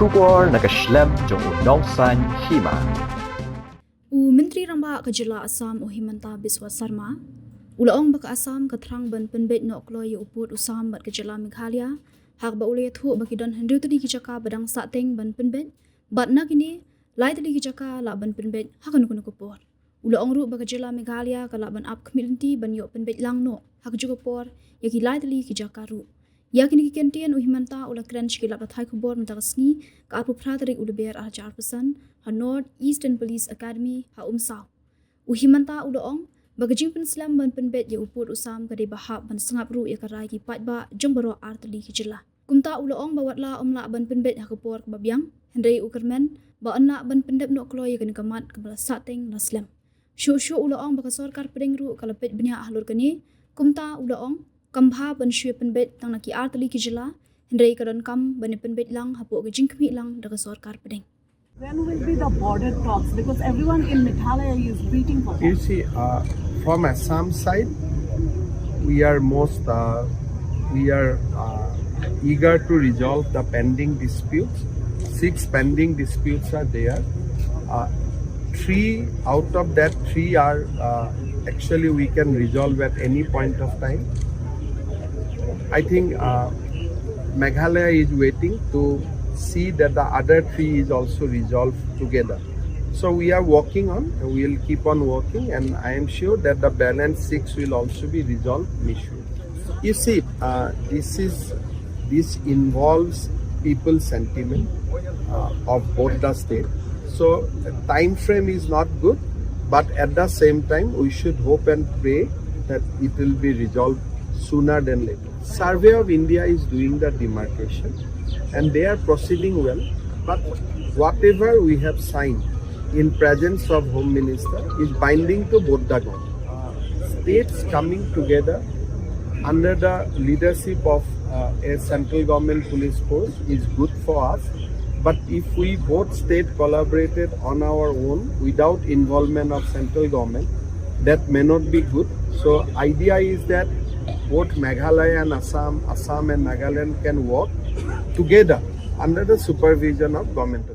Shubor nakaslem jong unongsan Hima. Menteri Ramba Kajila Assam Himanta Biswa Sarma, Ulaong baka Assam ka Thrang ban Pynbeit no kloy uput usam bat Kajila Meghalaya, hak ba ulay thu bakidon hendu tadi kijaka badang sateng ban Pynbeit, bat na kini lai tadi kijaka la ban Pynbeit hakan kuno kupor. Ulaong ru baka Kajila Meghalaya ka la ban ap community ban yo Pynbeit lang no, hak juga por yaki lai tadi kijaka ru. Yakini kikentian Himanta ula krench kila pathai kubor mentagasni ka apu pratarik ulaber ah 4% ha North Eastern Police Academy ha South. Himanta ulaong bagajing penslam ban Pynbeit ya upur usam ka bahap ban sengap ru ya karai ki patba jongbaro artali kijela. Kumta ulaong bawatla omla ban Pynbeit ha kupor kebabyang Henry Ukerman ba anna ban Pynbeit no kloy kan kamat kabla sateng naslam. Shu ulaong baka Sorkar Pdeng ru kalapit benya ahlur kani kumta ulaong Kambha ban shue Pynbeit tang naki artali kijela Henry ka Donkam ban Pynbeit lang hapo gajing kami lang daga Sorkar Pdeng. When will be the border talks? Because everyone in Meghalaya is waiting for that. You see, from Assam side, we are eager to resolve the pending disputes. 6 pending disputes are there. 3 out of that 3 are actually we can resolve at any point of time. I think Meghalaya is waiting to see that the other 3 is also resolved together. So we are working on, and we will keep on working, and I am sure that the balance 6 will also be resolved mutually. You see, this involves people's sentiment of both the states. So the time frame is not good, but at the same time we should hope and pray that it will be resolved sooner than later. Survey of India is doing the demarcation and they are proceeding well, but whatever we have signed in presence of Home Minister is binding to both the governments. States coming together under the leadership of a central government police force is good for us, but if we both states collaborated on our own without involvement of central government, that may not be good. So idea is that both Meghalaya and Assam and Nagaland can work together under the supervision of government.